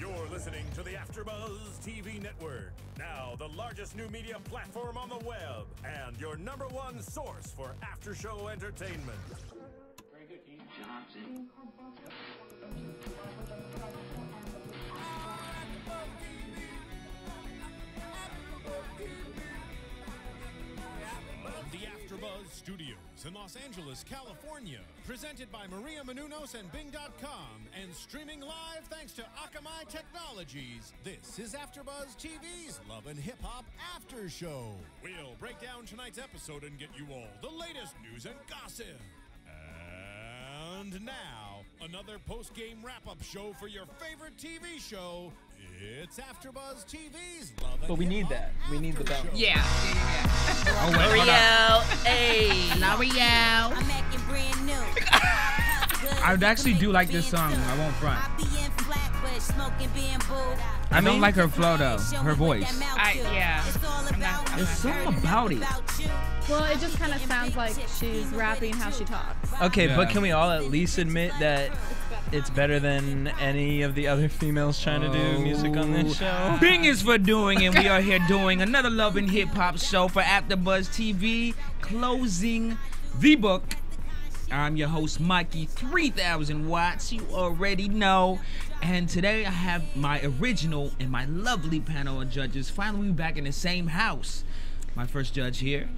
You're listening to the AfterBuzz TV network. Now, the largest new media platform on the web and your #1 source for after-show entertainment. Very good, Keith Johnson. The AfterBuzz Studios in Los Angeles, California. Presented by Maria Menounos and Bing.com and streaming live thanks to Akamai Technologies. This is AfterBuzz TV's Love and Hip Hop After Show. We'll break down tonight's episode and get you all the latest news and gossip. And now, another post-game wrap-up show for your favorite TV show. It's AfterBuzz TV's Love and But we need Hip Hop that. We need the belt. Yeah. Oh, wait, L'Oreal. Hey. L'Oreal. I'm acting brand new. I would actually do like this song. I won't front. I don't like her flow though. Her voice. Yeah. There's something about it. Well, it just kind of sounds like she's rapping how she talks. Okay, Yeah. but can we all at least admit that it's better than any of the other females trying to do music on this show? Bing is for doing, and we are here doing another Love and Hip Hop show for AfterBuzz TV, closing the book. I'm your host, Mykee 3000 Wattz. You already know. And today I have my original and my lovely panel of judges finally back in the same house. My first judge here.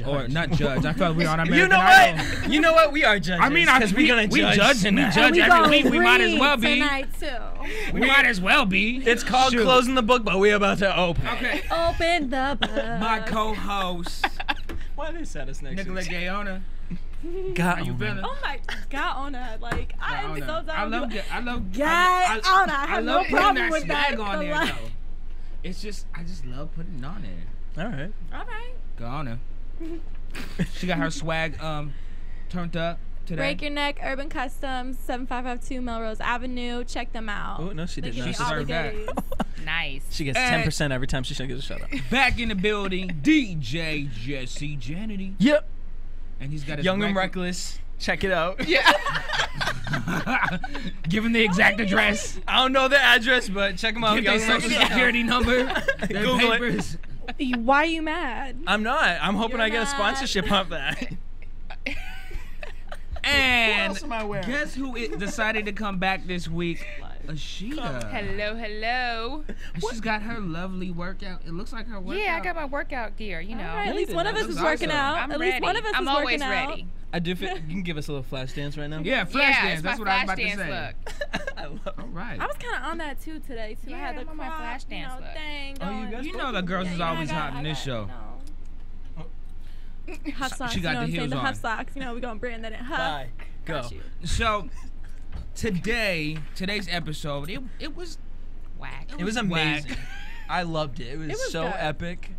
Or not judge. I thought we were on American You know Idol. what? You know what? We are judges. I mean, we gonna judge. and we And judge we every gonna week. We might as read well be. tonight too. We might as well be. It's called Shoot. closing the book, but we're about to open. Okay. Open the book. My co-host, Why they set us next Nicolette to each Gaona. God, How you feeling? Oh my Gaona, like I'm so down. I love Gaona. I I have no love putting problem that with swag that. on there Like- though. It's just I just love putting it on there. All right. All right. Gaona. She got her swag turned up today. Break Your Neck Urban Customs, 7552 Melrose Avenue. Check them out. Oh no, she They did give not. me all the deserved that. goodies. Nice. She gets And- 10% every time she gives a shout out. Back in the building, DJ Jesse Janedy. Yep. And he's got his Young and record- Reckless. Check it out. Yeah. Give him the exact address. I don't know the address, but check them out. Give their Young and social Reckless. security number. Their Google it. papers. Why are you mad? I'm not. I'm hoping You're I get a not. sponsorship off that. And else am I wearing? guess who decided to come back this week? Ashida. Hello, hello. And she's got her lovely workout. It looks like her workout. Yeah, I got my workout gear, you know. All right, at least one of us That's is working awesome. out. I'm At ready. least one of us I'm is always working out. ready. I do. You can give us a little flash dance right now. Yeah, flash Yeah, dance. it's That's my what I was flash about to dance say. look. I love All right. I was kind of on that too today. Too. I Yeah, had the I'm on my crop, flash dance look. thing Oh, you going. guys You both know the girls Yeah, is you know, always I got- hot in I this got, show. you know, Huff socks. She got you know the what I'm saying? heels The on. Huff socks. You know, we're gonna brand that in Huff. Bye. Go. Got you. So today's episode, it was Whack. It was amazing. I loved it. It was, was so good. epic.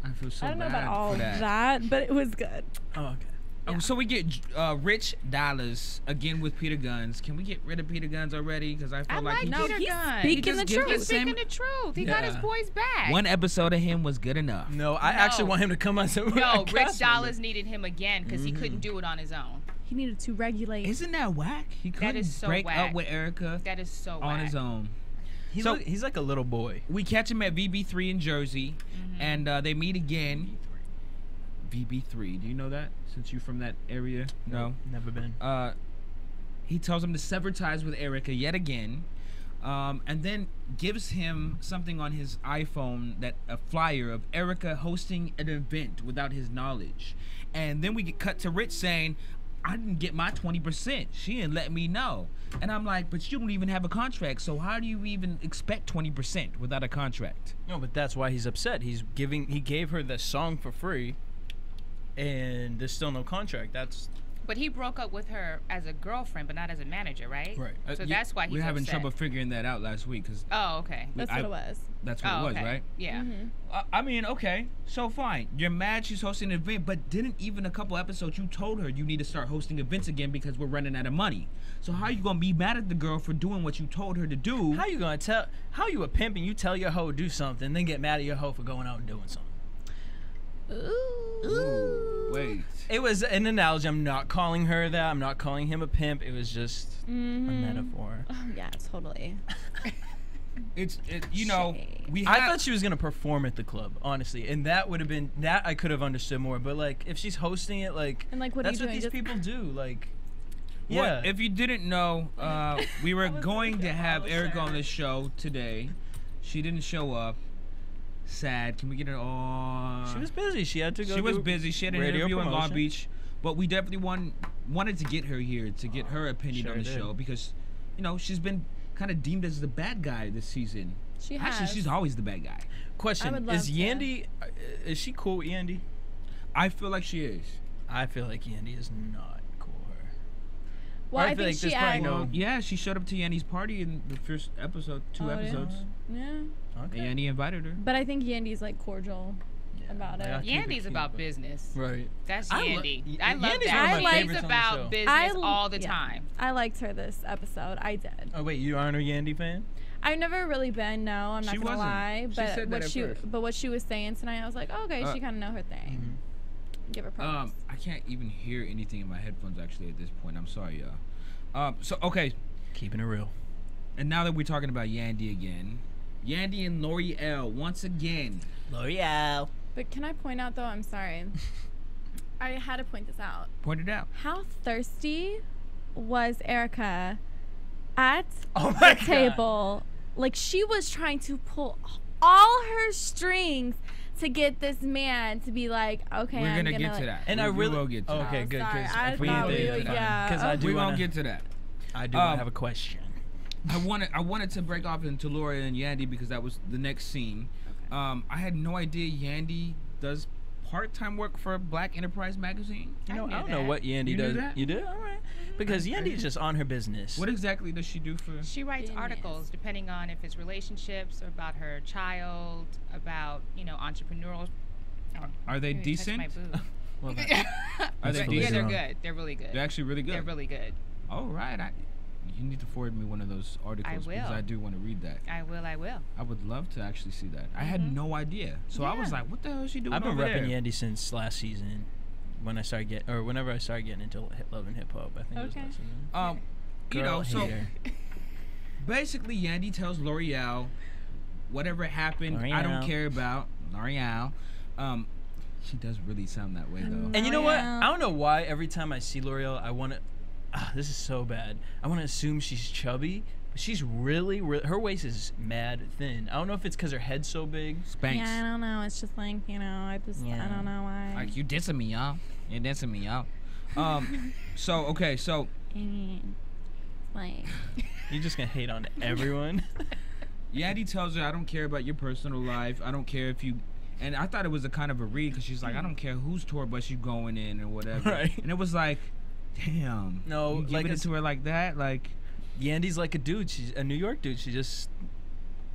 I feel so I don't know bad about all for of that. that, but it was good. Oh, okay. Oh, so we get Rich Dollars again with Peter Guns. Can we get rid of Peter Guns already? Because I feel I like like he No, Peter he's Gunn. speaking just the gives truth. us same- Speaking the truth, he got his Yeah. boys back. one episode of him was good enough. No, I actually No. want him to come as a No, cast Rich member. Dollars needed him again because he couldn't do it on his own. He needed to regulate. Isn't that whack? He couldn't is so break whack. up with Erica That is so on whack. his own. He's, So- he's like a little boy. We catch him at VB3 in Jersey, Mm-hmm. and they meet again. VB3, do you know that? Since you're from that area? No. Never been. He tells him to sever ties with Erica yet again, and then gives him something on his iPhone, a flyer of Erica hosting an event without his knowledge. And then we get cut to Rich saying, I didn't get my 20%. She didn't let me know. And I'm like, but you don't even have a contract, so how do you even expect 20% without a contract? No, but that's why he's upset. He gave her the song for free, and there's still no contract. That's But he broke up with her as a girlfriend, but not as a manager, right? Right. So that's why he's We're having upset. trouble figuring that out last week, because Oh, okay. That's what it was. that's what Oh, it was, okay. right? Yeah. I mean, okay, so fine. You're mad she's hosting an event, but didn't even a couple episodes you told her you need to start hosting events again because we're running out of money. So how you gonna be mad at the girl for doing what you told her to do? how you gonna tell? How you a pimp and you tell your hoe to do something, then get mad at your hoe for going out and doing something? Ooh, wait. It was an analogy. I'm not calling her that. I'm not calling him a pimp. It was just a metaphor. Oh, yeah, totally. you know, we. I thought she was gonna perform at the club, honestly, and that would have been that I could have understood more. But like, if she's hosting it, like, And like, what that's are you what doing? these people do. Like, Well, yeah. if you didn't know, we were going to have almost Erica there. on the show today. She didn't show up. Sad. Can we get her on? She was busy. She had to go. She was do busy. She had an radio interview in Long promotion. Beach, but we definitely wanted to get her here to get her opinion Sure on the did. show because, you know, she's been kind of deemed as the bad guy this season. She Actually, has. she's always the bad guy. I Question: would love Is to. Yandy? Is she cool with Yandy? I feel like she is. I feel like Yandy is not cool with her. Well, I I feel think like she there's probably act- no- Well, yeah, she showed up to Yandy's party in the first episode, two Oh, yeah. episodes. Yeah. Okay. And Yandy invited her. But I think Yandy's like cordial Yeah, about like, it. I'll keep it Yandy's cute, about but- business. Right. That's I lo- Yandy. Y- I love Yandy's that. one of my She's favorites on the show. about business all the yeah. time. I liked her this episode. I did. Oh wait, you aren't a Yandy fan? I've never really been. No, I'm not She gonna wasn't. lie. She But said that at what she was saying tonight, I was like, oh, okay, Uh, she kind of know her thing. Give her props. I can't even hear anything in my headphones actually at this point. I'm sorry, y'all. So okay, Keeping it real. and now that we're talking about Yandy again, Yandy and L'Oreal once again. L'Oreal. But can I point out though? I'm sorry. I had to point this out. Pointed out. How thirsty was Erica at Oh the my God. table? Like she was trying to pull all her strings to get this man to be like, okay, We're I'm gonna get like, to that. And we, I really we will get to oh, that. okay, good. sorry, Because I if we thought did, we would- yeah. because I do We're wanna, gonna get to that. I do Um, have a question. I wanted to break off into Laura and Yandy because that was the next scene. Okay. I had no idea Yandy does part-time work for Black Enterprise magazine. You know, knew I don't know that. what Yandy You knew does. that? You did? All right. Because Yandy is just on her business. What exactly does she do for? She writes Goodness. articles depending on if it's relationships or about her child, about entrepreneurial. Oh, Are they you touched decent? my boob. Well, that- Are they That's yeah, decent? they're wrong. good. They're really good. They're actually really good. They're really good. All right. You need to forward me one of those articles because will. I do want to read that. I will. I would love to actually see that. I had no idea, so I was Yeah. like, "What the hell is she doing?" I've been over repping there? Yandy since last season. Whenever I started getting into love and hip hop, I think it was Okay. last season. You Girl know, so hater. basically, Yandy tells L'Oreal, "Whatever happened, I don't L'Oreal. care about L'Oreal." She does really sound that way though. And you know what? L'Oreal. I don't know why every time I see L'Oreal, I want to. This is so bad. I want to assume she's chubby. But she's really, her waist is mad thin. I don't know if it's because her head's so big. Spanx. Yeah, I don't know. It's just like, I Yeah. don't know why. Like you dissing me, y'all. You dissing me, y'all. So okay, so I mean, like, You're just gonna hate on everyone. Yandy tells her, "I don't care about your personal life. I don't care if you." And I thought it was a kind of a read because she's like, "I don't care whose tour bus you going in or whatever." Right. And it was like, damn. No, you like giving it it's- to her like that, like. Yandy's like a dude. She's a New York dude. She just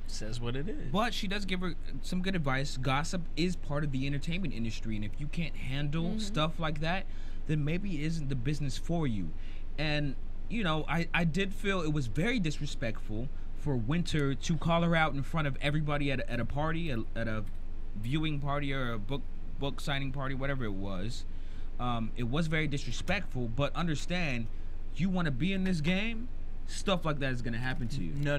says what it is. But she does give her some good advice. Gossip is part of the entertainment industry, and if you can't handle stuff like that, then maybe it isn't the business for you. And I did feel it was very disrespectful for Winter to call her out in front of everybody at a party, at a viewing party or a book signing party, whatever it was. It was very disrespectful. But understand, you want to be in this game, stuff like that is gonna happen to you. No.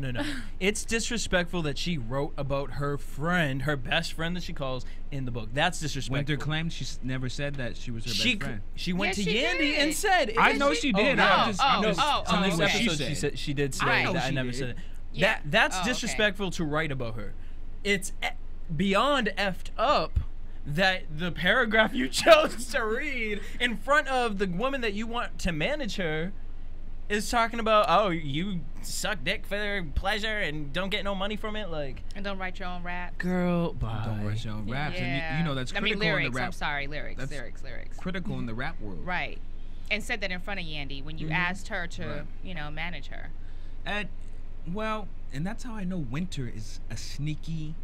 It's disrespectful that she wrote about her friend, her best friend that she calls, in the book. That's disrespectful. Winter claimed she never said that she was her best friend. She went Yes, to she Yandy did. and said. I know she did. no. I'm just on oh, this okay. episode, she did say I know that. I she never did. said it. Yeah. That's Oh, okay. disrespectful to write about her. It's beyond effed up that the paragraph you chose to read in front of the woman that you want to manage her is talking about, oh, you suck dick for pleasure and don't get no money from it. Like, And don't write your own rap. girl, bye. Don't write your own raps, Yeah. and you know that's I critical mean, lyrics. in the rap. I'm sorry, lyrics. That's Lyrics. Critical in the rap world. Right. And said that in front of Yandy when you asked her to, Right. manage her. And that's how I know Winter is a sneaky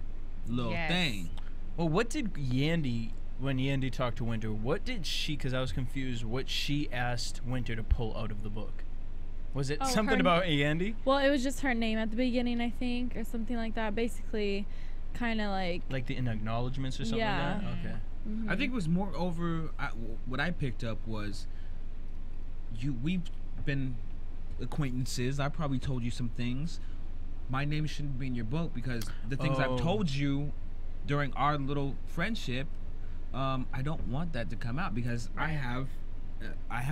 little Yes. thing. Well, what did Yandy, when Yandy talked to Winter, what did she, because I was confused, what she asked Winter to pull out of the book? Was it Oh, something her- about Yandy? well, it was just her name at the beginning, I think, or something like that. Basically, kind of like, Like in acknowledgments or something Yeah. like that? Okay. I think it was more over. What I picked up was we've been acquaintances. I probably told you some things. my name shouldn't be in your book because the things I've Oh. told you during our little friendship, I don't want that to come out because I have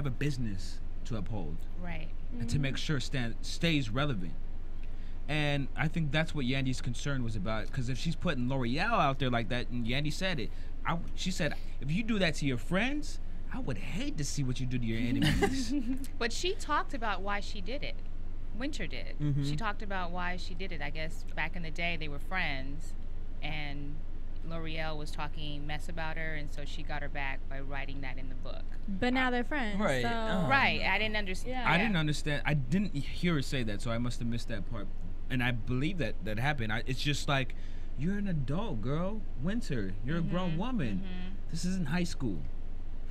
a business to uphold Right. and to make sure stays relevant. And I think that's what Yandy's concern was about. Because if she's putting L'Oreal out there like that, and Yandy said it, she said, if you do that to your friends, I would hate to see what you do to your enemies. But she talked about why she did it. Winter did. Mhm. She talked about why she did it. I guess back in the day they were friends, and L'Oreal was talking mess about her, and so she got her back by writing that in the book. But now they're friends. Right. So. Right. I didn't understand. Yeah. I didn't understand. I didn't hear her say that, so I must have missed that part. And I believe that happened. It's just like, you're an adult, girl. Winter, you're a grown woman. This isn't high school.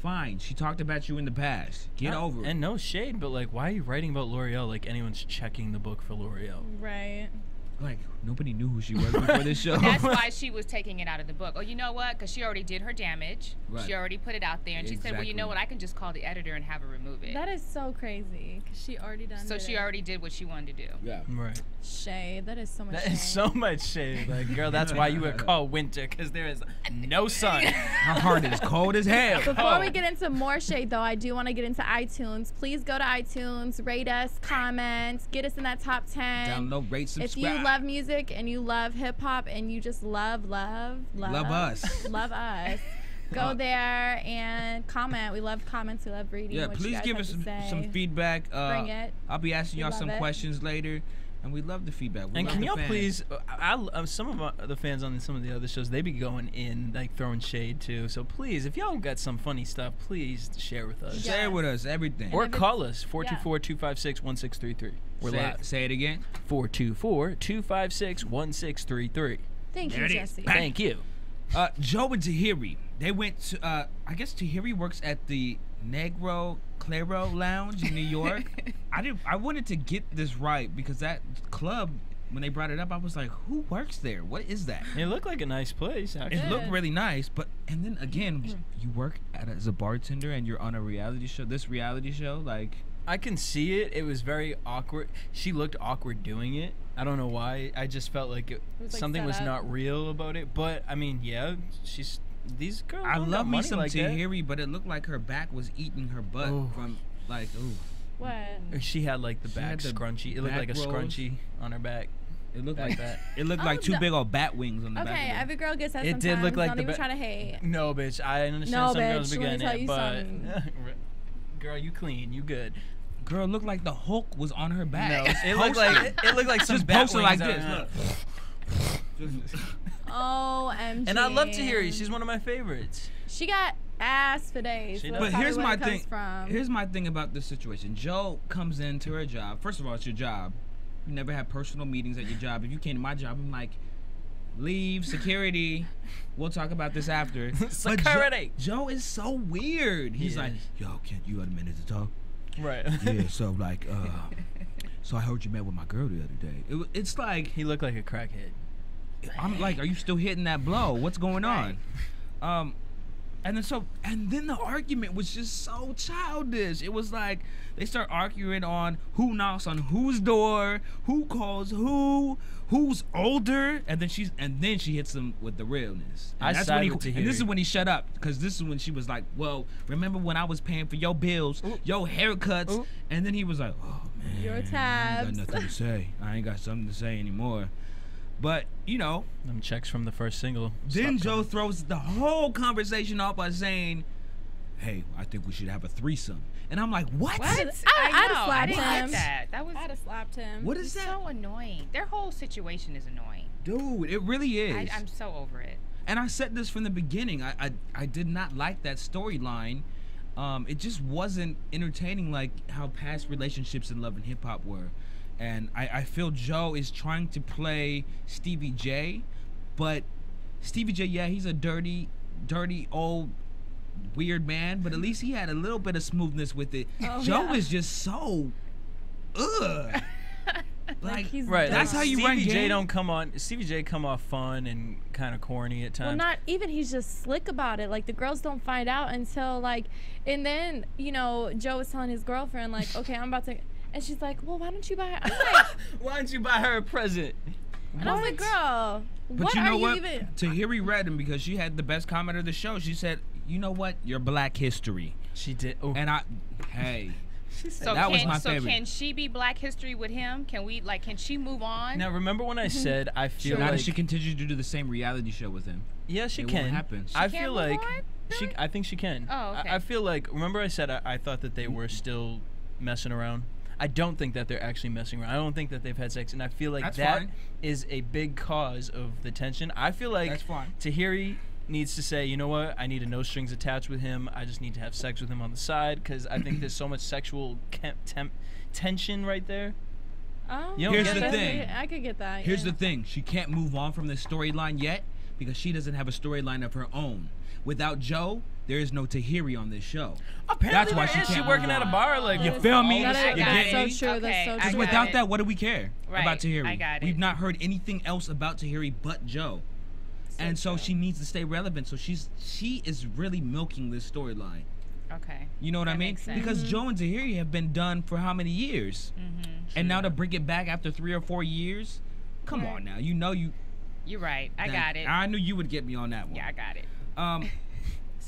Fine. She talked about you in the past. Get over it. And no shade, but like, why are you writing about L'Oreal like anyone's checking the book for L'Oreal? Right. Like, nobody knew who she was before this show. That's why she was taking it out of the book. Oh, you know what? Because she already did her damage. Right. She already put it out there, and she said, "Well, you know what? I can just call the editor and have her remove it." That is so crazy. 'Cause she already done So did she it. already did what she wanted to do. Yeah. Right. Shade. That is so much That shade. is so much shade. Like, girl, that's why you were called Winter, because there is no sun. Her heart is cold as hell. Before we get into more shade, though, I do want to get into iTunes. Please go to iTunes, rate us, comment, get us in that top 10. Download, rate, subscribe. If you love music and you love hip hop and you just love us. love us, go there and comment. We love comments. We love reading. Yeah, what you please guys give have us to say. some feedback. Bring it. I'll be asking We y'all love some it. questions later, and we love the feedback. We And love can the y'all fans. please, some of the fans on some of the other shows, they be going in, like, throwing shade, too. So please, if y'all got some funny stuff, please share with us. Yeah. Share with us everything. Or if it's- call us, 424-256-1633. We're live. Say it again. 424-256-1633. Thank There you, it is. Jesse. Bang. Thank you. Joe and Tahiry, they went to, I guess Tahiry works at the Negro Claro Lounge in New York. I wanted to get this right because that club, when they brought it up, I was like, who works there? What is that? It looked like a nice place, actually. It looked really nice, but, and then again, you work as a bartender and you're on a reality show, this reality show, like. I can see it. It was very awkward. She looked awkward doing it. I don't know why. I just felt like was, like, something set was up. not real about it. But I mean, yeah, these girls. I don't got love me money some like that. Tahiri, but it looked like her back was eating her butt Ooh. from, like, ooh. What? She had like the She back had the scrunchie. It looked back like a rolls. scrunchie on her back. It looked Like like that. It looked like Oh, two no. big old bat wings on the back. Okay, of it. every girl gets that It sometimes. did look like Don't the even ba- try to hate. No, bitch. I understand No, some girls bitch, be let me getting tell it, you but something. girl, you clean, you good. Girl looked like the Hulk was on her back. No, it looked like some Just bat posted wings like out this. her- OMG. And I love Tahiri. She's one of my favorites. She got ass for days. She so does. that's But here's probably my where it comes thing. From. Here's my thing about this situation. Joe comes into her job. First of all, it's your job. You never have personal meetings at your job. If you came to my job, I'm like, leave, security. We'll talk about this after. But Security. Joe is so weird. He's He like, is. yo, Kent, you got a minute to talk? Right. Yeah, so like, so I heard you met with my girl the other day. It's like, He looked like a crackhead. I'm like, are you still hitting that blow? What's going on? And then the argument was just so childish. It was like they start arguing on who knocks on whose door, who calls who, who's older, and then she hits him with the realness. And I that's side when he, with and this is Tahiri. when he shut up, because this is when she was like, "Well, remember when I was paying for your bills, your haircuts?" Ooh. And then he was like, "Oh man, Your I ain't tabs." got nothing to say. I ain't got something to say anymore." But you know, Them checks from the first single. then Stop Joe coming. throws the whole conversation off by saying, "Hey, I think we should have a threesome." And I'm like, "What? What? I'd have know. slapped I didn't him. like that. That was I'd have slapped him. What is that, so annoying. Their whole situation is annoying. dude? It really is." I'm so over it. And I said this from the beginning. I did not like that storyline. It just wasn't entertaining like how past relationships in Love and Hip Hop were. And I feel Joe is trying to play Stevie J, but Stevie J, yeah, he's a dirty old weird man, but at least he had a little bit of smoothness with it. Oh, Joe yeah. is just so ugh. Like he's Right. dumb. That's how you run Stevie J game? don't come on. Stevie J come off fun and kind of corny at times. Well, not even. He's just slick about it. Like the girls don't find out until like, and then Joe was telling his girlfriend like, okay, I'm about to. And she's like, well, why don't you buy her? I'm like, Why don't you buy her a present? and I was like, girl, But what you know are what? you even? Tahiry read him because she had the best comment of the show. She said, "You know what? You're Black History." She did. Oh. And hey, So that was can, my so favorite. can she be Black History with him? Can we can she move on? Now remember when I said I feel now like that she continues to do the same reality show with him. yeah she it can. won't happen. I She feel can't move like on? she. Really? I think she can. Oh, okay. I feel like remember I said I thought that they were still messing around. I don't think that they're actually messing around. I don't think that they've had sex, and I feel like That's that fine. is a big cause of the tension. I feel like That's fine. Tahiry needs to say, you know what, I need a no strings attached with him. I just need to have sex with him on the side because I think there's so much sexual tension right there. Oh, You don't Here's get the that? thing. I could get that. Here's yeah. the thing. She can't move on from this storyline yet because she doesn't have a storyline of her own. Without Joe, there is no Tahiry on this show. Apparently That's why there she is. She can't working move at a on. bar like You That is- feel me? That I is, got that's it. so true. Okay, That's so I true. Because got without it. that, what do we care Right, about Tahiry? I got it. We've not heard anything else about Tahiry but Joe. And so she needs to stay relevant. So she is really milking this storyline. Okay. You know what I That mean? makes sense. Because Joe and Tahiry have been done for how many years? Mm-hmm. And now to bring it back after 3 or 4 years? Come on now. You know you. You're right. I got it. I knew you would get me on that one. Yeah, I got it.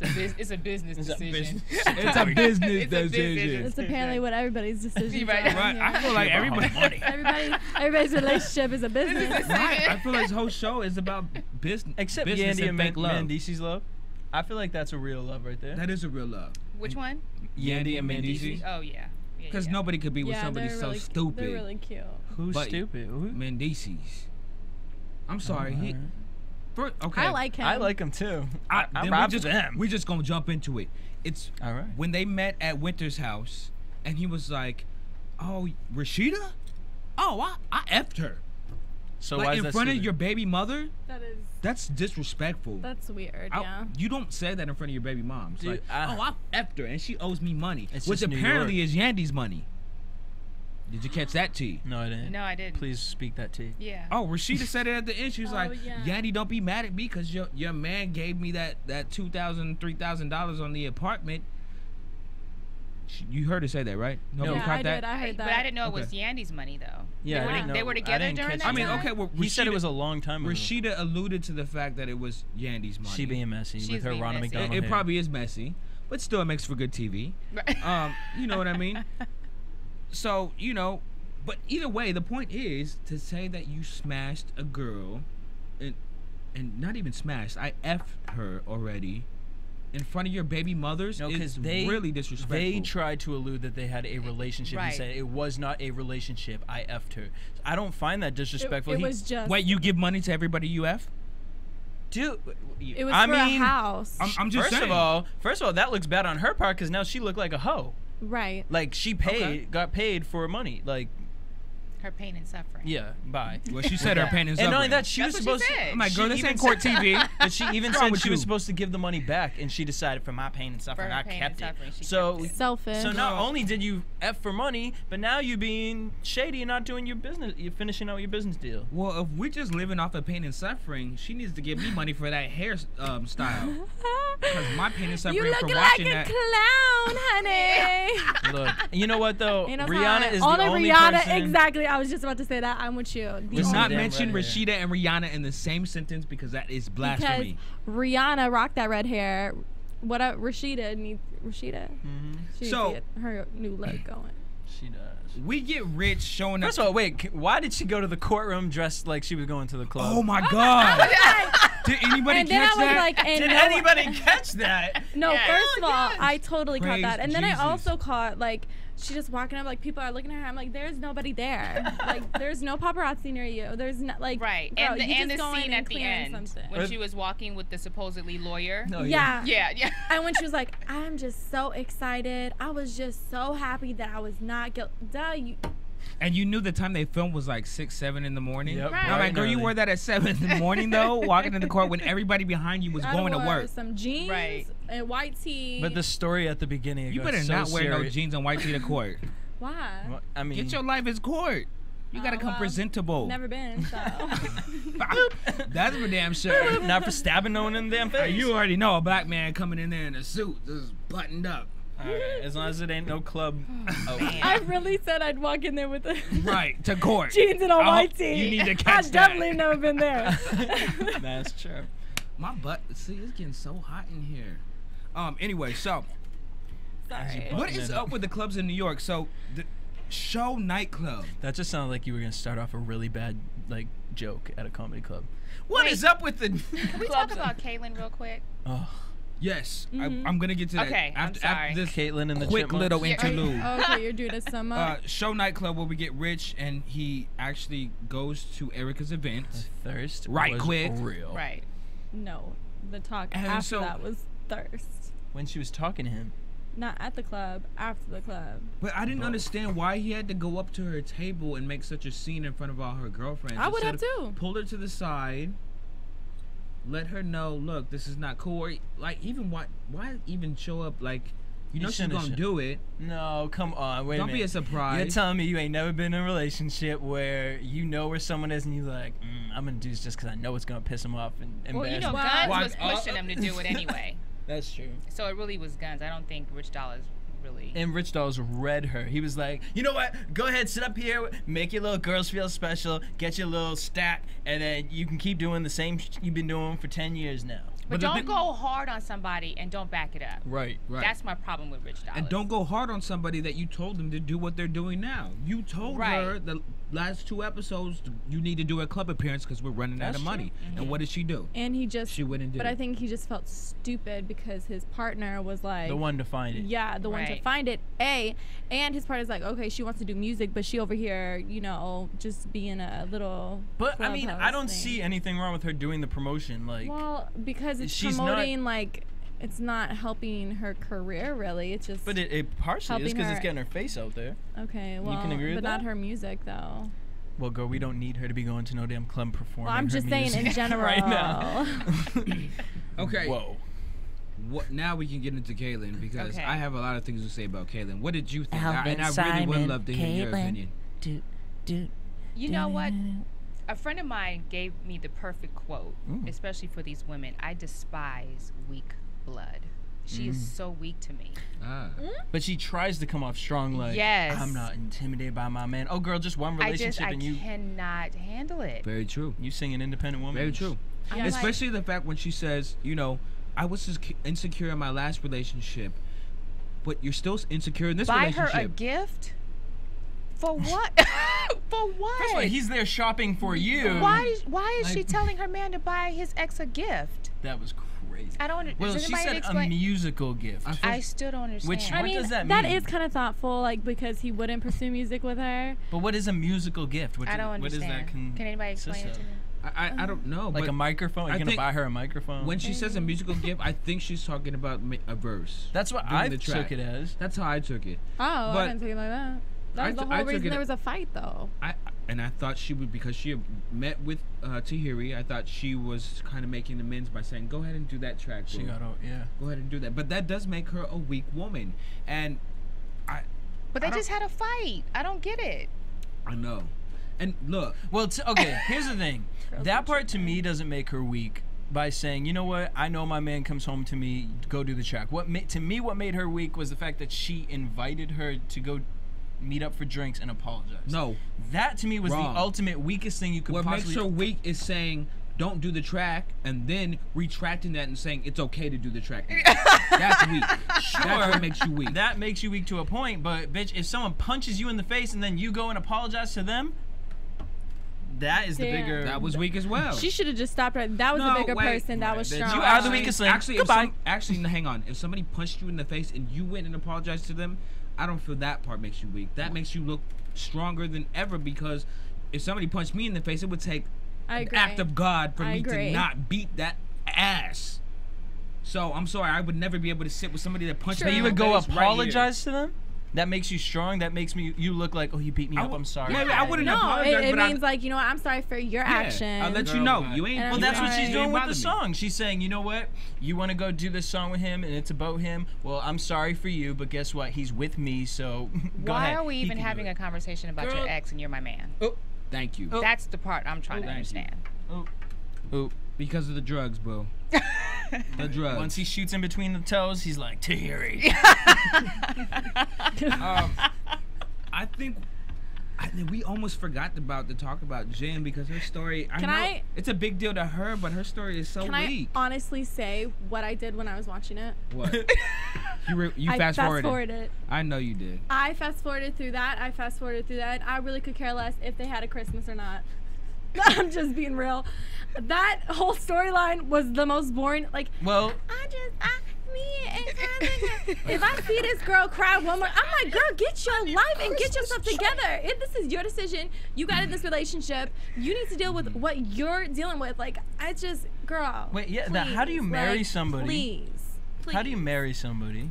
It's It's a business It's a decision. business. It's a business It's a business decision. It's apparently what everybody's decision. Right. Right. I feel like everybody. Everybody's relationship is a business. Right. I feel like this whole show is about business. Except business Yandy and and fake love. Mandisi's love. I feel like that's a real love right there. That is a real love. Which one? Yandy and Mandisi. Mandisi. Oh yeah. Because yeah. nobody could be with Yeah, somebody they're so really, stupid. They're really cute. Who's But- stupid? Who? Mendices. I'm sorry. Alright. Okay. I like him. I like him too. I then robbed we just, them. We're just gonna jump into it. It's All right. when they met at Winter's house, and he was like, "Oh, Rashida? Oh, I effed her. So Like why is in that front of stupid? your baby mother? That is. That's disrespectful. That's weird. I- Yeah. You don't say that in front of your baby mom. It's Dude, like, I- oh, I effed her, and she owes me money, It's which just New apparently York. is Yandy's money. Did you catch that, T? No, I didn't. No, I didn't. Please speak that to you. Yeah. Oh, Rashida said it at the end. She was Oh, like, yeah. Yandy, don't be mad at me because your man gave me that $2,000, $3,000 on the apartment. You heard her say that, right? No, Nobody Yeah, caught I that? did. I heard that. But I didn't know it Okay. was Yandy's money though. Yeah, They were, I didn't know. they were I together didn't during catch that I mean, time? okay, well, He said it was a long time ago. Rashida alluded to the fact that it was Yandy's money. She being messy She's with her being Ronald messy. McDonald. It hair. probably is messy, but still it makes for good TV. Right. You know what I mean? So, but either way, the point is to say that you smashed a girl, and not even smashed, I effed her already in front of your baby mothers. No, is because they really disrespectful. They tried to allude that they had a relationship. Right. He said it was not a relationship. I effed her. I don't find that disrespectful. It He- was just. Wait, you give money to everybody you F? dude. It was I for mean, a house. I'm just first saying. of all, that looks bad on her part because now she looked like a hoe. right. Like she got paid for money. Like Her pain and suffering. yeah, bye. Well, she said her pain is And not only suffering. that, she That's was what she supposed said. to. I'm like, girl, she this even ain't court said- TV. But she even What's wrong said with she was you? supposed to give the money back, and she decided for my pain and suffering, her I pain kept and it. suffering, she So, kept it. Selfish. so not only did you f for money, but now you being shady and not doing your business. You're finishing out your business deal. Well, if we're just living off of pain and suffering, she needs to give me money for that hair style. Because my pain and suffering You look from like watching a that. clown, honey. Look, you know what though? Ain't no Rihanna fun. is Only the only Rihanna, person. exactly. I was just about to say that. I'm with you. The Let's only not damn mention red hair. Rashida and Rihanna in the same sentence because that is because blasphemy. Rihanna rocked that red hair. What up, Rashida needs Rashida. Mhm. She needs So- to get her new look going. She does. We get rich showing up. First of all, wait. Why did she go to the courtroom dressed like she was going to the club? Oh my God! Did anybody And then I catch was that? like, and Did no- anybody catch that? No, Yeah. first of all, yes. I totally caught Praise that. And then Jesus. I also caught, like, she just walking up, like, people are looking at her. I'm like, there's nobody there. Like, there's no paparazzi near you. There's not, like, Right. girl, and the, you and just the go in scene and at the clear end something. when she was walking with the supposedly lawyer. No, Yeah. Yeah. And when she was like, I'm just so excited. I was just so happy that I was not guilty. Duh, you. And you knew the time they filmed was like 6, 7 in the morning. Yep, Right. I'm bright like, and girl, you early. wore that at 7 in the morning though, walking in the court when everybody behind you was I going to wore work. some jeans Right. and white tee. But the story at the beginning. You got better so not wear no serious. jeans and white tee to court. Why? Well, I mean, Get your life as court. You gotta Oh, come well, presentable. Never been, so. That's for damn sure. not for stabbing no one in the damn face. You already know a black man coming in there in a suit, just buttoned up. Alright, as long as it ain't no club. Oh, I really said I'd walk in there with the Right, to court. jeans and a white tee. You need to catch I've that. definitely never been there. That's true. My butt, see, it's getting so hot in here. Anyway, so Sorry. what is up with the clubs in New York? So the Show nightclub. That just sounded like you were gonna start off a really bad like joke at a comedy club. What is up with the? Can we talk about Caitlyn real quick? Oh, Yes, I'm gonna get to that. Okay, I'm sorry. After this Caitlyn and the quick Chipmunks. little interlude. Okay, you're doing a sum up. Show nightclub where we get Rich and he actually goes to Erica's event. Thirst. Right was quick. Real. Right. No, the talk And after so- that was thirst. When she was talking to him. Not at the club, after the club. But I didn't understand why he had to go up to her table and make such a scene in front of all her girlfriends. I would have Instead of too. Pulled her to the side. Let her know, look, this is not cool. Or, like, even why even show up like you know she's shouldn't gonna have- do it. No, come on. Wait Don't a minute. be a surprise. You're telling me you ain't never been in a relationship where you know where someone is and you're like, I'm gonna do this just because I know it's gonna piss him off and Well, embarrass you know, him. Guns Why- was pushing him to do it anyway. That's true. So it really was Guns. I don't think Rich Dollars really. And Rich Dolls read her. He was like, you know what? Go ahead, sit up here, make your little girls feel special, get your little stack, and then you can keep doing the same you've been doing for 10 years now. But the don't thing- go hard on somebody and don't back it up. Right. Right. That's my problem with Rich Dollars. And don't go hard on somebody that you told them to do what they're doing now. You told her Right. the last 2 episodes you need to do a club appearance because we're running out That's of money. true. And what did she do? And he just. She wouldn't do But I it. think he just felt stupid because his partner was like. The one to find it. Yeah, the one to Right. find it. And his partner's like, okay, she wants to do music, but she over here, you know, just being a little. But I mean, I clubhouse don't thing. see anything wrong with her doing the promotion. Like, Well, because it's she's not- promoting like it's not helping her career really. It's just but it partially is helping because it's her- getting her face out there. okay. Well, can agree with but not that? her music though. Well, girl, we don't need her to be going to no damn club performing. Well, I'm her just saying in music general. right now. Okay. Whoa. What now we can get into Kaylin because Okay. I have a lot of things to say about Kaylin. What did you think? Alvin, And I really Simon, would love to hear your Caitlin. opinion. You know what? A friend of mine gave me the perfect quote, Ooh. especially for these women. I despise weak blood. She is so weak to me. Ah. But she tries to come off strong, like, Yes. I'm not intimidated by my man. Oh, girl, just one I relationship and you cannot handle it. Very true. you sing an independent woman. Very true. I'm like- Especially the fact when she says, you know, I was insecure in my last relationship, but you're still insecure in this Buy relationship. her a gift? For what? For what? First of all, he's there shopping for you. Why is she Like- telling her man to buy his ex a gift? That was crazy. I don't. Well, does she anybody said a explain? musical gift. I still don't understand. Which- I What mean, does that that mean? is kind of thoughtful, like because he wouldn't pursue music with her. But what is a musical gift? What I don't What understand. is that Can anybody explain it to me? I don't know. Like but a microphone? I You're gonna think buy her a microphone? when she says a musical gift, I think she's talking about a verse. That's what doing I the took track. it as. That's how I took it. Oh, But I didn't take it like that. That was the I whole took reason it- there was a fight, though. And I thought she would, because she had met with Tahiry, I thought she was kind of making amends by saying, go ahead and do that track, bro. She got out, yeah. Go ahead and do that. But that does make her a weak woman. And But they I don't- just had a fight. I don't get it. I know. And look, Well, okay, here's the thing. That part to me doesn't make her weak by saying, you know what, I know my man comes home to me, go do the track. To me, what made her weak was the fact that she invited her to go meet up for drinks and apologize. no. That to me was Wrong. the ultimate weakest thing you could What possibly. makes her weak is saying, don't do the track, and then retracting that and saying, it's okay to do the track. That's weak. That's what makes you weak. That makes you weak to a point, but bitch, if someone punches you in the face and then you go and apologize to them, that is the Damn. bigger. That was weak as well. She should have just stopped right. That was No, the bigger wait, person. That was bitch, strong. you are the weakest link. Actually, Goodbye. Actually, hang on. If somebody punched you in the face and you went and apologized to them, I don't feel that part makes you weak. That makes you look stronger than ever, because if somebody punched me in the face, it would take I an agree. act of God for I me agree. to not beat that ass. So I'm sorry, I would never be able to sit with somebody that punched So me you in would the go face right here. apologize to them? That makes you strong. That makes you look like, oh, you beat me up. I'm sorry. Yeah, I wouldn't No, apologize, it but means like, you know what, I'm sorry for your yeah, action. I'll let you know. You ain't. And Well, I'm that's what sorry. she's you doing ain't with the bother me. song. She's saying, you know what? You want to go do this song with him, and it's about him. Well, I'm sorry for you, but guess what? He's with me, so go Why ahead. are we He even can do having it. a conversation about Girl. your ex and you're my man? Thank you. That's the part I'm trying to Thank you. understand. Oh, Because of the drugs, bro. The drugs. Once he shoots in between the toes, he's like, Tahiry. I think we almost forgot to talk about Jen because her story. It's a big deal to her, but her story is so weak. Can I honestly say what I did when I was watching it? What? You fast forwarded. I know you did. I fast forwarded through that. I really could care less if they had a Christmas or not. I'm just being real. That whole storyline was the most boring. Like, if I see this girl cry one more, I'm like, girl, get your life and get yourself together. If this is your decision, you got in this relationship, you need to deal with what you're dealing with. Like, girl. Wait, yeah, please, how do you marry somebody? Please. How do you marry somebody?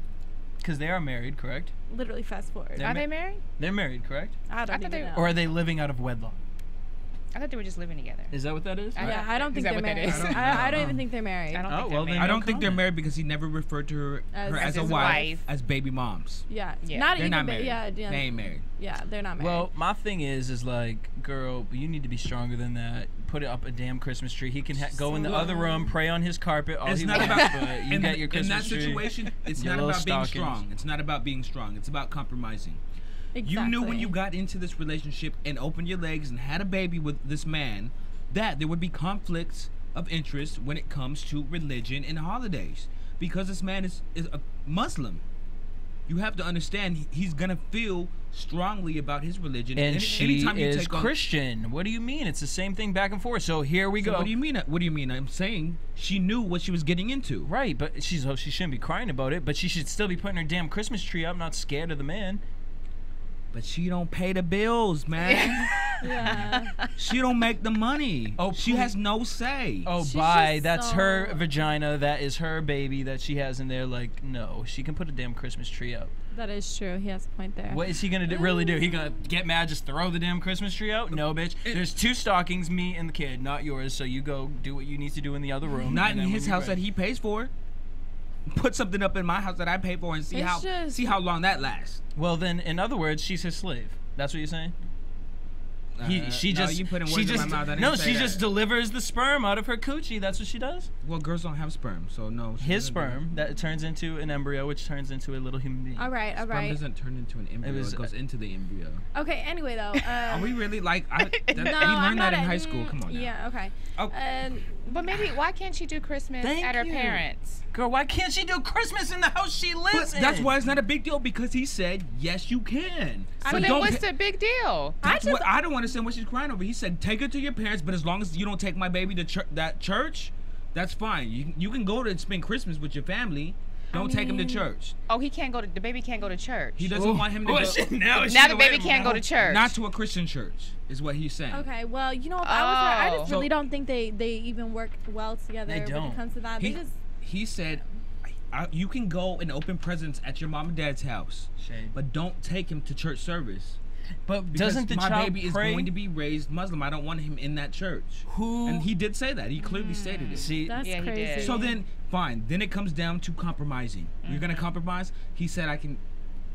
Because they are married, correct? Literally fast forward. Are they married? They're married, correct? I don't even know. Or are they living out of wedlock? I thought they were just living together. Is that what that is? Yeah, I don't think they're married. I don't even think they're married. I don't think they're married because he never referred to her as a wife, as baby moms. Yeah. Yeah. They're not married. Yeah, they ain't married. Yeah, they're not married. Well, my thing is like, girl, you need to be stronger than that. Put up a damn Christmas tree. He can go in the other room, pray on his carpet all he wants, but you get your Christmas tree. In that situation, it's not about being strong. It's not about being strong. It's about compromising. Exactly. You knew when you got into this relationship and opened your legs and had a baby with this man that there would be conflicts of interest when it comes to religion and holidays. Because this man is a Muslim. You have to understand he's going to feel strongly about his religion. And she is Christian. What do you mean? It's the same thing back and forth. So here we go. What do you mean? What do you mean? I'm saying she knew what she was getting into. Right, but she shouldn't be crying about it, but she should still be putting her damn Christmas tree up, not scared of the man. But she don't pay the bills, man. Yeah. She don't make the money. Oh, she has no say. Oh, that's her vagina. That is her baby that she has in there. Like, no, she can put a damn Christmas tree up. That is true. He has a point there. What is he gonna really do? He gonna get mad, just throw the damn Christmas tree out? No, bitch. There's 2 stockings, me and the kid, not yours. So you go do what you need to do in the other room. Not in his house that he pays for. Put something up in my house that I pay for and see how long that lasts. Well, then, in other words, she's his slave. That's what you're saying? She just delivers the sperm out of her coochie. That's what she does. Well, girls don't have sperm, so no. His sperm that turns into an embryo, which turns into a little human being. All right. Sperm doesn't turn into an embryo. It goes into the embryo. Okay. Anyway, though. Are we really like? We learned that in high school. Come on now. Yeah. Okay. But maybe why can't she do Christmas at her parents'? Girl, why can't she do Christmas in the house she lives in? That's why it's not a big deal, because he said yes, you can. So then what's the big deal? I don't understand what she's crying over. He said take her to your parents, but as long as you don't take my baby to that church, that's fine. You can go to spend Christmas with your family. Don't take him to church. Oh, the baby can't go to church. He doesn't want him to go. Now the baby can't go to church. Not to a Christian church, is what he's saying. Okay, well, if I was her, I just really don't think they even work well together when it comes to that. He said, you can go and open presents at your mom and dad's house, but don't take him to church service. But doesn't the child baby is going to be raised Muslim. I don't want him in that church. And he did say that. He clearly stated it. See, that's crazy. He did. So then, fine. Then it comes down to compromising. You're gonna compromise. He said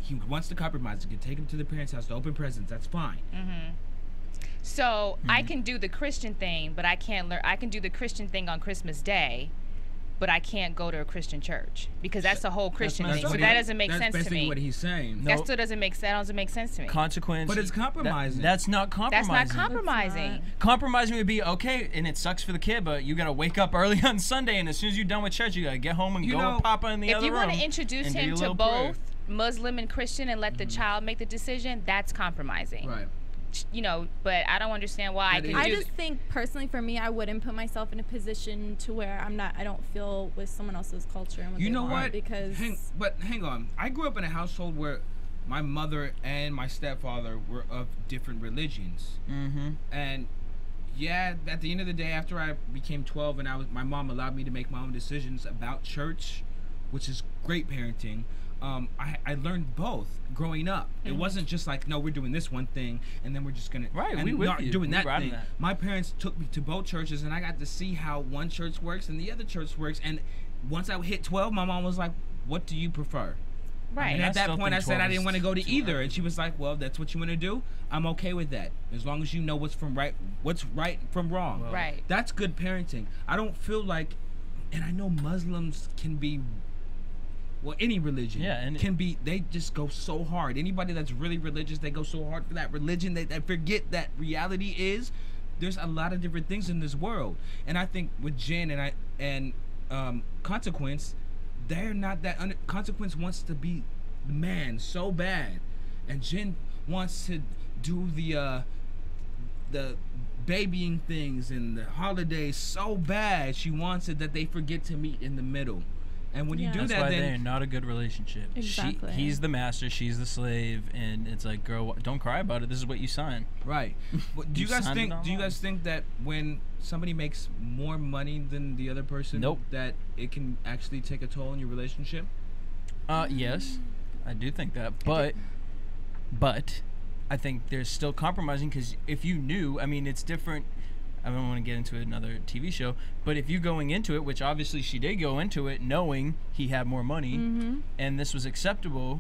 he wants to compromise. You can take him to the parents' house to open presents. That's fine. So I can do the Christian thing, but I can't learn. I can do the Christian thing on Christmas Day, but I can't go to a Christian church because that's a whole Christian thing. So that doesn't make sense to me. That's basically what he's saying. That still doesn't make sense to me. Consequence. But it's compromising. That's not compromising. That's not compromising. Compromising would be okay, and it sucks for the kid, but you gotta wake up early on Sunday, and as soon as you're done with church, you gotta get home and go with Papa in the other room. If you want to introduce him to both Muslim and Christian and let the child make the decision, that's compromising. Right. But I don't understand why I just think personally for me, I wouldn't put myself in a position to where I don't feel with someone else's culture and what you know they want what? Because hang on. I grew up in a household where my mother and my stepfather were of different religions. And yeah, at the end of the day, after I became 12 and my mom allowed me to make my own decisions about church, which is great parenting. I learned both growing up. It wasn't just like, no, we're doing this one thing and then we're just gonna doing that thing. My parents took me to both churches and I got to see how one church works and the other church works. And once I hit 12, my mom was like, "What do you prefer?" Right. And at that point, I said I didn't want to go to either, and she was like, "Well, that's what you want to do. I'm okay with that, as long as you know what's right from wrong." Right. That's good parenting. I don't feel like And I know Muslims can be, well, any religion can be, they just go so hard. Anybody that's really religious, they go so hard for that religion, they forget that reality is, there's a lot of different things in this world. And I think with Jen and Consequence, they're not that, Consequence wants to be the man so bad. And Jen wants to do the babying things and the holidays so bad. She wants it that they forget to meet in the middle. And when you do That's that, why then they're not a good relationship. Exactly. He's the master, she's the slave, and it's like, girl, don't cry about it. This is what you signed. right. But do you guys think? Do you guys think that when somebody makes more money than the other person, that it can actually take a toll on your relationship? Yes, I do think that, but I think there's still compromising, because if you knew, I mean, it's different. I don't want to get into another TV show, but if you going into it, which obviously she did go into it knowing he had more money, and this was acceptable,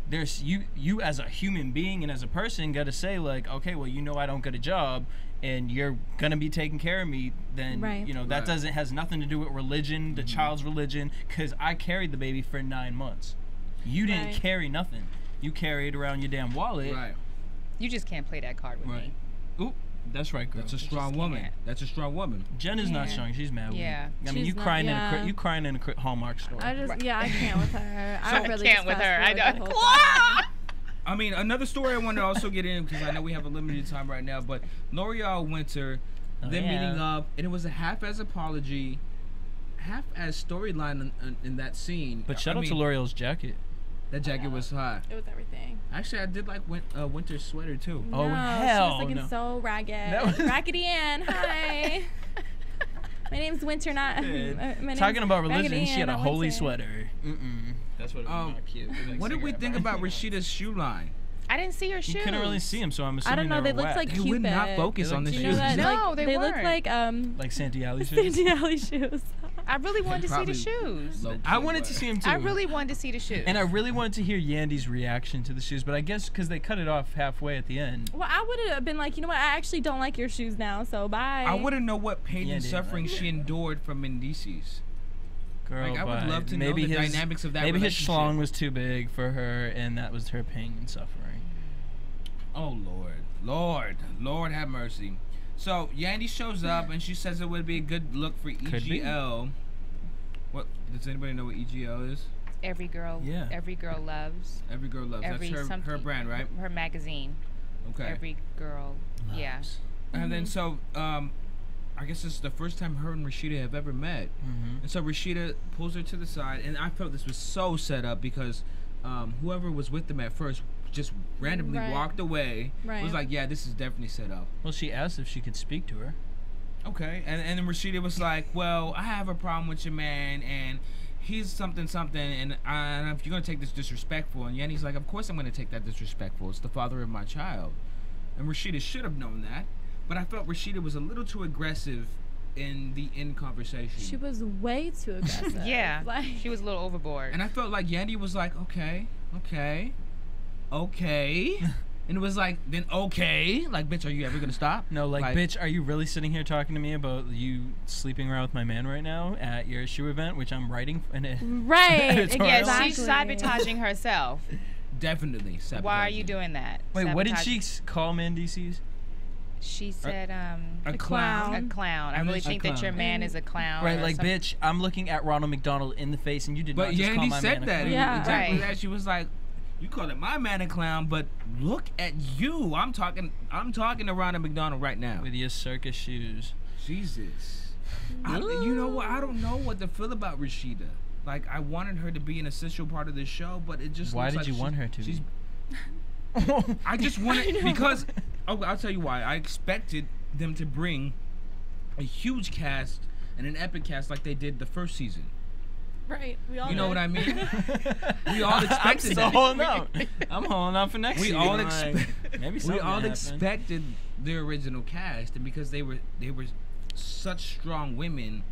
there's you as a human being and as a person got to say, like, okay, well, you know, I don't get a job and you're gonna be taking care of me, then you know that has nothing to do with religion, the child's religion, because I carried the baby for 9 months. You didn't carry nothing. You carried around your damn wallet. Right. You just can't play that card with me. Oop, that's right, girl. That's a strong woman. That's a strong woman. Jen is not strong. She's mad with me. I mean, She's you crying not, you crying in a Hallmark store. I just, I can't with her. I really can't with her. I don't. I mean, another story I want to also get in, because I know we have a limited time right now, but L'Oreal Winter, them meeting up, and it was a half-as apology, half-as storyline in that scene. But shout out to L'Oreal's jacket. That jacket was hot. It was everything. Actually, I did like Winter's sweater too. No, Oh hell, she was looking so ragged. Raggedy Ann, hi. My name's Winter, not. Talking about religion, Raggedy she had a Ann, holy Winter. sweater. That's what it was. Not cute. What did we think about Rashida's shoe line? I didn't see her shoes. You couldn't really see them, so I'm assuming I don't know. They were looked whack. like They Cupid. would not focus on the You know shoes. that? No, they look weren't. like Sandy Alley shoes. Sandy Alley shoes. I really wanted to see Probably the shoes. low-key I wanted to were. see them too. I really wanted to see the shoes. And I really wanted to hear Yandy's reaction to the shoes, but I guess because they cut it off halfway at the end. Well, I would have been like, you know what? I actually don't like your shoes now, so bye. I want to know what pain Yeah, and dude, suffering like- she endured from Mendices. Girl, Like, I would bye. love to know maybe the his, dynamics of that Maybe his relationship. schlong was too big for her, and that was her pain and suffering. Oh Lord have mercy. So Yandy shows up and she says it would be a good look for Could be. EGL. What does anybody know what EGL is? Every girl loves. Every girl loves. Every That's her something- brand, right? Her magazine. Okay. Every girl. Yeah. And then so I guess this is the first time her and Rashida have ever met. And so Rashida pulls her to the side, and I felt this was so set up because whoever was with them at first just randomly walked away. It was like, yeah, this is definitely set up. Well, she asked if she could speak to her. Okay, and then Rashida was like, well, I have a problem with your man, and he's something, and if you're going to take this disrespectful, and Yanni's like, of course I'm going to take that disrespectful. It's the father of my child. And Rashida should have known that, but I felt Rashida was a little too aggressive in the end conversation. She was way too aggressive. Yeah. Like, She was a little overboard. And I felt like Yandy was like, okay. And it was like, then okay. Like, bitch, are you ever going to stop? No, like, bitch, are you really sitting here talking to me about you sleeping around with my man right now at your shoe event, which I'm writing? right. Editorial? Yeah, Exactly. she's sabotaging herself. Definitely. Why are you doing that? Wait, what did Sabotaging- she call Mendices? She said, A clown? a clown. I And really then- think that your man is a clown. Right, or like, something. bitch, I'm looking at Ronald McDonald in the face, and you did But not just call Yandy my said man a that. clown. Yeah. Exactly Right. that. She was like, you call it my man a clown, but look at you. I'm talking to Ronald McDonald right now. With your circus shoes. Jesus. You know what? I don't know what to feel about Rashida. Like, I wanted her to be an essential part of the show, but it just Why looks did like you want her to she's- be? I just wanted because I'll tell you why. I expected them to bring a huge cast and an epic cast like they did the first season. Right. We all You know did. what I mean? We all I'm expected still that. holding out. I'm holding out for next We season. all Like, expect. maybe We something all happened. expected the original cast, and because they were such strong women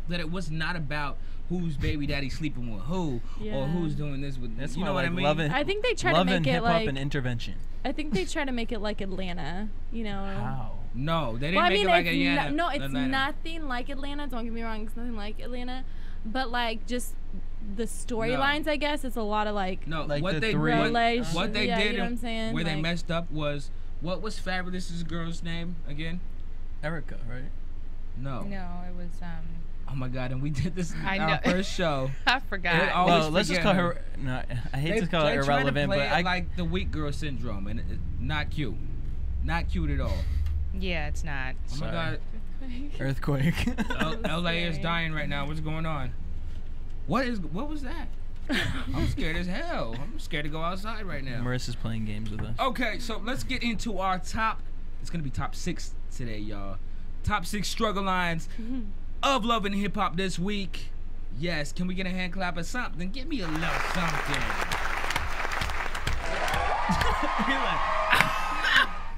that it was not about who's baby daddy sleeping with who or who's doing this with. That's you why, know what I like, mean? love and- I think they try to love make and it hip hop like. and intervention. I think they try to make it like Atlanta. You know. How? No, they didn't Well, I make mean, it like it's Atlanta. no, it's Atlanta. nothing like Atlanta. Don't get me wrong, it's nothing like Atlanta. But like just the storylines, I guess it's a lot of like. No, Like what the they three- what they yeah, did, you know what I'm saying? where they Like- messed up was what was Fabulous's girl's name again? Erica, right? No. No, it was Oh my God! And we did this I our know. first show. I forgot. It always Well, let's just forget call her. her. No, I hate to call They her try to irrelevant, play but it I like the weak girl syndrome, and not cute, not cute at all. Yeah, it's not. Oh Sorry. my God! earthquake. LA is dying right now. What's going on? What was that? I'm scared as hell. I'm scared to go outside right now. Marissa's playing games with us. Okay, so let's get into our top. It's gonna be top 6 today, y'all. Top 6 struggle lines of love and hip hop this week. Yes, can we get a hand clap or something? Give me a little something.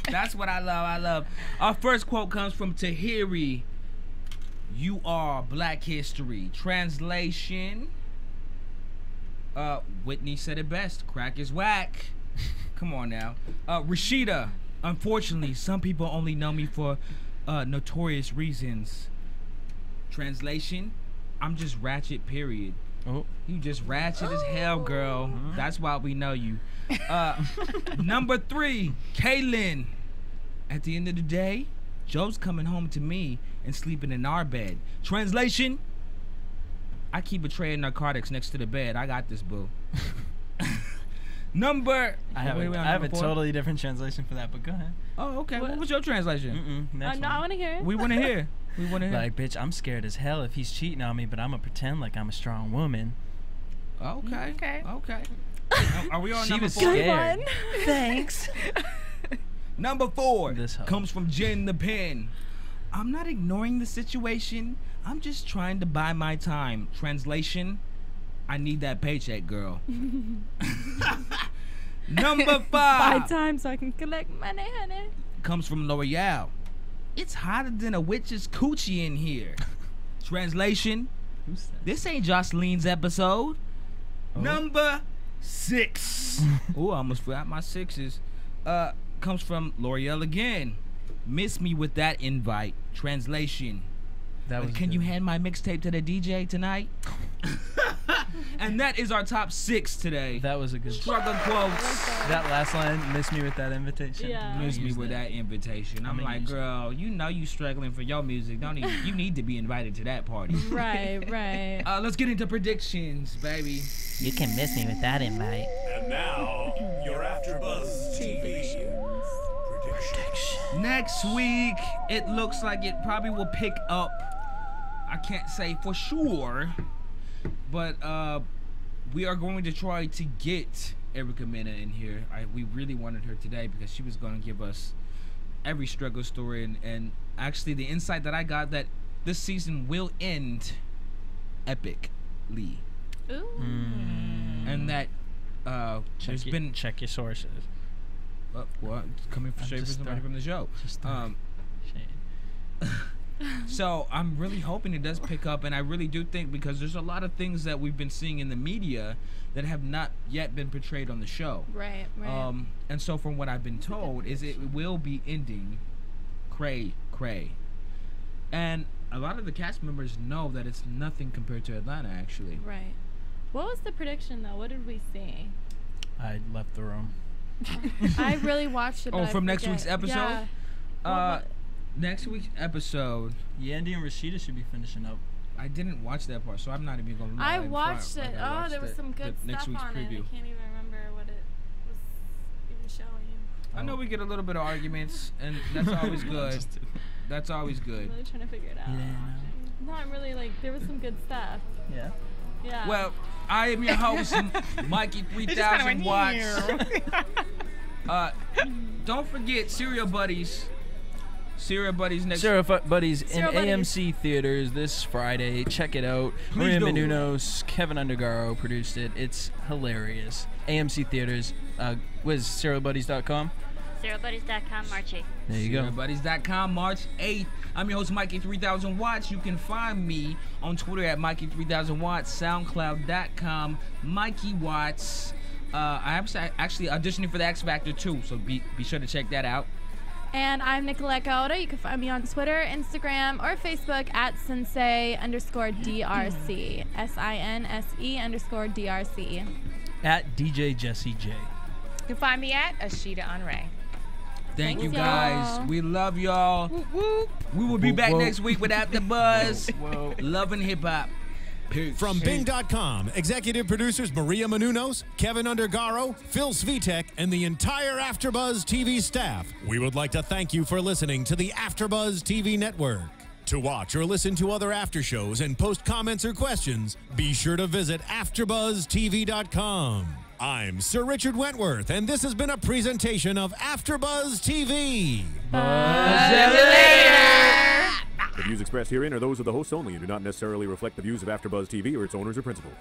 That's what I love. I love. Our first quote comes from Tahiry. You are Black History. Translation. Whitney said it best. Crack is whack. Come on now. Rashida. Unfortunately, some people only know me for notorious reasons. Translation. I'm just ratchet, period. Oh. You just ratchet as hell, girl. That's why we know you. Number 3, Kaylin. At the end of the day, Joe's coming home to me and sleeping in our bed. Translation. I keep a tray of narcotics next to the bed. I got this, boo. Number. I have, wait, I have a number 4? totally different translation for that, but go ahead. Oh, okay. What was your translation? Next No, I one. want to hear it. We want to hear. We want to hear. Like, bitch, I'm scared as hell if he's cheating on me, but I'm gonna pretend like I'm a strong woman. Okay. Okay. Okay. Are we on She number was 4? scared. One. Thanks. Number 4 This hoe. comes from Jen the Pen. I'm not ignoring the situation. I'm just trying to buy my time. Translation. I need that paycheck, girl. Number 5 Buy time so I can collect money, honey. comes from L'Oreal. It's hotter than a witch's coochie in here. Translation. Who's that? This ain't Joceline's episode. Oh. Number 6. Ooh, I almost forgot my 6s. Comes from L'Oreal again. Miss me with that invite. Translation. That was Can good. you hand my mixtape to the DJ tonight? And that is our top 6 today. That was a good. Struggle quotes. That last line, miss me with that invitation. Yeah. Miss me Use with that invitation. I'm I'ma like, use it. girl, you know you struggling for your music. You need to be invited to that party. Right, right. Let's get into predictions, baby. You can miss me with that invite. And now, your AfterBuzz TV predictions. Next week, it looks like it probably will pick up. I can't say for sure, but we are going to try to get Erica Mena in here. We really wanted her today because she was going to give us every struggle story, and actually the insight that I got that this season will end epically, Ooh. and that there's been check your sources. what coming I'm straight from just somebody from the show. Just shade. So I'm really hoping it does pick up, and I really do think, because there's a lot of things that we've been seeing in the media that have not yet been portrayed on the show. Right, right. And so from what I've been told is it will be ending cray. And a lot of the cast members know that it's nothing compared to Atlanta, actually. Right. What was the prediction though? What did we see? I left the room. I really watched it. Oh, but I from next forget. week's episode? Yeah. Next week's episode, Yandy and Rashida should be finishing up. I didn't watch that part, so I'm not even going to I watched it. Oh, there was some good next stuff week's on it. preview. I can't even remember what it was even showing. I know we get a little bit of arguments, and that's always good. That's always I'm good. really trying to figure it out. Yeah. Not really. Like there was some good stuff. Yeah. Yeah. Well, I am your host, Mykee 3000 Watts. Don't forget Serial Buddies. Serial Buddies next. Serial Buddies in Serial Buddies. AMC theaters this Friday. Check it out. Please Maria do. Menounos, Kevin Undergaro produced it. It's hilarious. AMC theaters. Was serialbuddies.com? ZeroBuddies.com, March 8th. There you go. SerialBuddies.com, March 8th. I'm your host, Mykee 3000 Watts. You can find me on Twitter at Mykee 3000 Watts, SoundCloud.com, Mykee Wattz. I'm actually auditioning for the X Factor too, so be sure to check that out. And I'm Nicolette Gaona. You can find me on Twitter, Instagram, or Facebook at Sensei_DRC. SINSE_DRC. At DJ Jesse J. You can find me at Ashida Onrae. Thank you Thanks, guys. y'all. We love y'all. We will be back next week with AfterBuzz. Love and hip hop. Peace. From Bing.com, executive producers Maria Menounos, Kevin Undergaro, Phil Svitek, and the entire AfterBuzz TV staff, we would like to thank you for listening to the AfterBuzz TV network. To watch or listen to other after shows and post comments or questions, be sure to visit AfterBuzzTV.com. I'm Sir Richard Wentworth, and this has been a presentation of AfterBuzz TV. The views expressed herein are those of the hosts only and do not necessarily reflect the views of AfterBuzz TV or its owners or principals.